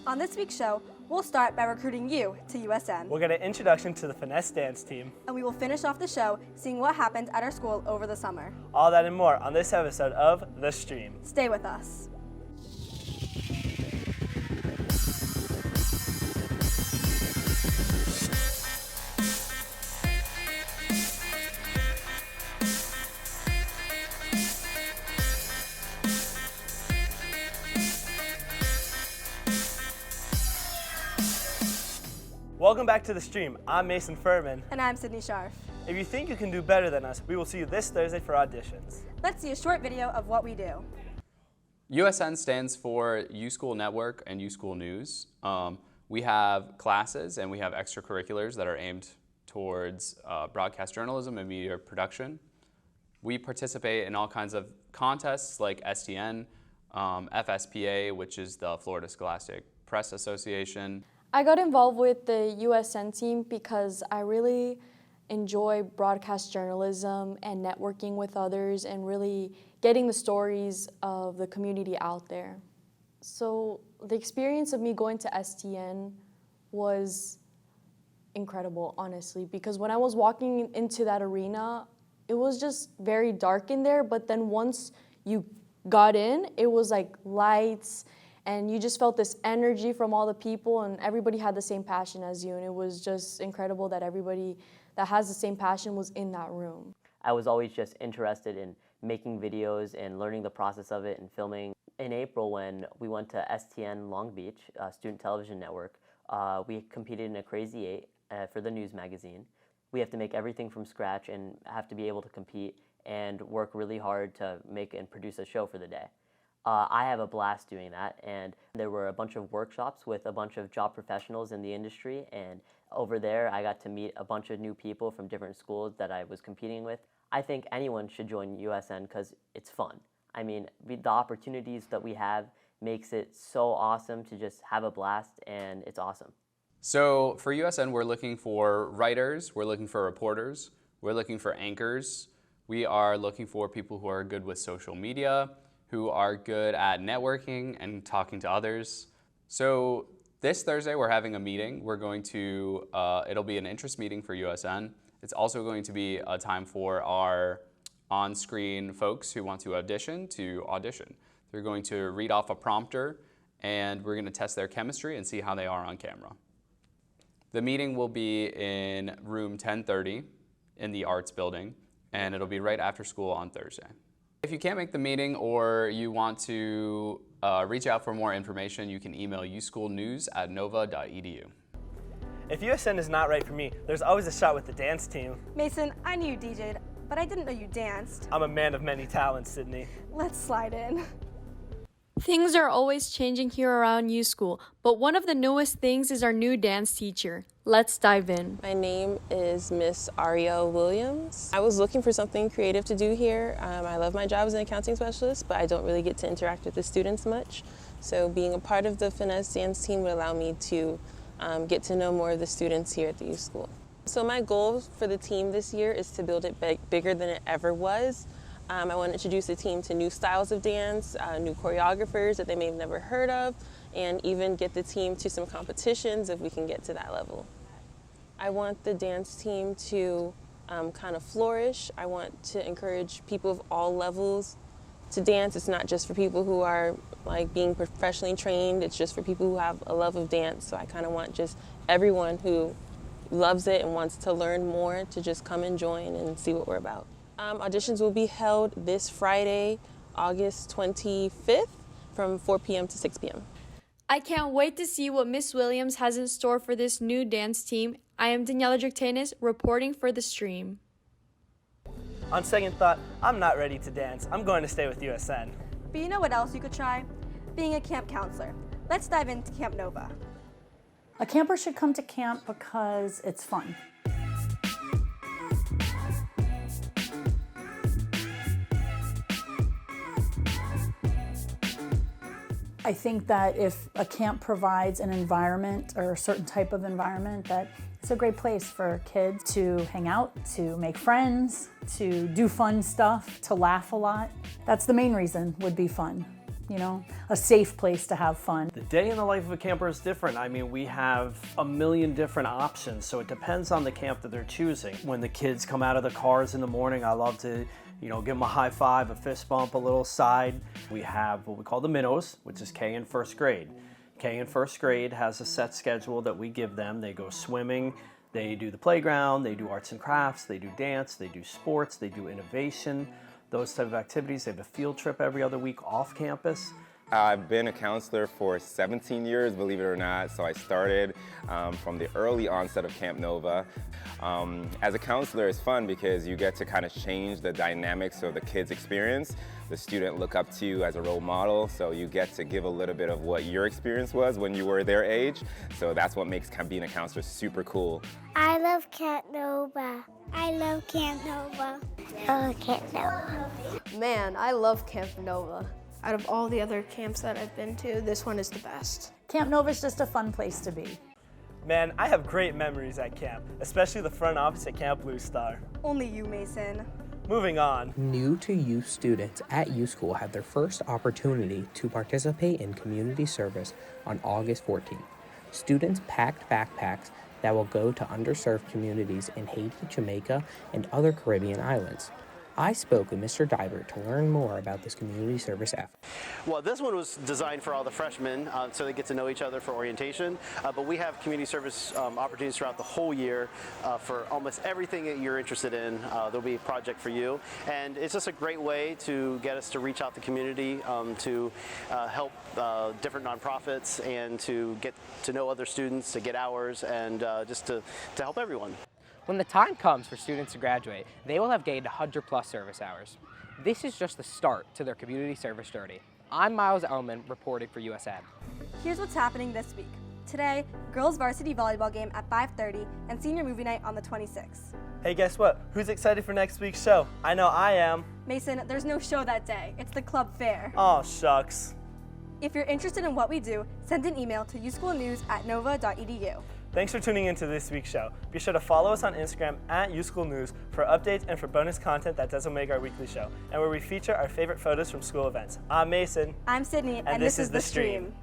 On this week's show, we'll start by recruiting you to USN. We'll get an introduction to the FINesse dance team. And we will finish off the show seeing what happened at our school over the summer. All that and more on this episode of The Stream. Stay with us. Welcome back to The Stream. I'm Mason Furman. And I'm Sydney SCHARF. If you think you can do better than us, we will see you this Thursday for auditions. Let's see a short video of what we do. USN stands for USchool Network and USchool News. We have classes and we have extracurriculars that are aimed towards broadcast journalism and media production. We participate in all kinds of contests like STN, FSPA, which is the Florida Scholastic Press Association. I got involved with the USN team because I really enjoy broadcast journalism and networking with others and really getting the stories of the community out there. So the experience of me going to STN was incredible, honestly, because when I was walking into that arena, it was just very dark in there, but then once you got in, it was like lights, and you just felt this energy from all the people, and everybody had the same passion as you, and it was just incredible that everybody that has the same passion was in that room. I was always just interested in making videos and learning the process of it and filming. In April, when we went to STN Long Beach, Student Television Network, we competed in a Crazy 8 for the news magazine. We have to make everything from scratch and have to be able to compete and work really hard to make and produce a show for the day. I have a blast doing that, and there were a bunch of workshops with a bunch of job professionals in the industry, and over there I got to meet a bunch of new people from different schools that I was competing with. I think anyone should join USN because it's fun. I mean, the opportunities that we have makes it so awesome to just have a blast, and it's awesome. So for USN, we're looking for writers, we're looking for reporters, we're looking for anchors, we are looking for people who are good with social media, who are good at networking and talking to others. So this Thursday we're having a meeting. We're going to, it'll be an interest meeting for USN. It's also going to be a time for our on-screen folks who want to audition. They're going to read off a prompter and we're going to test their chemistry and see how they are on camera. The meeting will be in room 1030 in the arts building, and it'll be right after school on Thursday. If you can't make the meeting or you want to reach out for more information, you can email uschoolnews@nova.edu. If USN is not right for me, there's always a shot with the dance team. Mason, I knew you DJ'd, but I didn't know you danced. I'm a man of many talents, Sydney. Let's slide in. Things are always changing here around USchool, but one of the newest things is our new dance teacher. Let's dive in. My name is Miss Ariel Williams. I was looking for something creative to do here. I love my job as an accounting specialist, but I don't really get to interact with the students much. So being a part of the FINesse dance team would allow me to get to know more of the students here at the USchool. So my goal for the team this year is to build it bigger than it ever was. I want to introduce the team to new styles of dance, new choreographers that they may have never heard of, and even get the team to some competitions if we can get to that level. I want the dance team to kind of flourish. I want to encourage people of all levels to dance. It's not just for people who are like being professionally trained, it's just for people who have a love of dance. So I kind of want just everyone who loves it and wants to learn more to just come and join and see what we're about. Auditions will be held this Friday, August 25th from 4 p.m. to 6 p.m. I can't wait to see what Miss Williams has in store for this new dance team. I am Daniela Drictanis, reporting for The Stream. On second thought, I'm not ready to dance. I'm going to stay with USN. But you know what else you could try? Being a camp counselor. Let's dive into Camp Nova. A camper should come to camp because it's fun. I think that if a camp provides an environment or a certain type of environment, that it's a great place for kids to hang out, to make friends, to do fun stuff, to laugh a lot. That's the main reason, would be fun. you know, a safe place to have fun. The day in the life of a camper is different. I mean, we have a million different options, so it depends on the camp that they're choosing. When the kids come out of the cars in the morning, I love to, you know, give them a high five, a fist bump, a little side. We have what we call the minnows, which is K in first grade. K in first grade has a set schedule that we give them. They go swimming, they do the playground, they do arts and crafts, they do dance, they do sports, they do innovation, those type of activities. They have a field trip every other week off campus. I've been a counselor for 17 years, believe it or not. So I started from the early onset of Camp Nova. As a counselor, it's fun because you get to kind of change the dynamics of the kids' experience. The student look up to you as a role model, so you get to give a little bit of what your experience was when you were their age. So that's what makes being a counselor super cool. I love Camp Nova. I love Camp Nova. I love Camp Nova. Man, I love Camp Nova. Out of all the other camps that I've been to, this one is the best. Camp Nova is just a fun place to be. Man, I have great memories at camp, especially the front office at Camp Blue Star. Only you, Mason. Moving on. New to youth students at USchool had their first opportunity to participate in community service on August 14th. Students packed backpacks that will go to underserved communities in Haiti, Jamaica, and other Caribbean islands. I spoke with Mr. Diver to learn more about this community service effort. Well, this one was designed for all the freshmen so they get to know each other for orientation, but we have community service opportunities throughout the whole year for almost everything that you're interested in. There'll be a project for you, and it's just a great way to get us to reach out to the community, to help different nonprofits, and to get to know other students, to get hours, and just to help everyone. When the time comes for students to graduate, they will have gained 100+ service hours. This is just the start to their community service journey. I'm Miles Ellman reporting for USN. Here's what's happening this week. Today, girls varsity volleyball game at 5:30 and senior movie night on the 26th. Hey, guess what? Who's excited for next week's show? I know I am. Mason, there's no show that day. It's the club fair. Oh, shucks. If you're interested in what we do, send an email to uschoolnews@nova.edu. Thanks for tuning into this week's show. Be sure to follow us on Instagram @USchoolNews for updates and for bonus content that doesn't make our weekly show, and where we feature our favorite photos from school events. I'm Mason. I'm Sydney, and this is The Stream.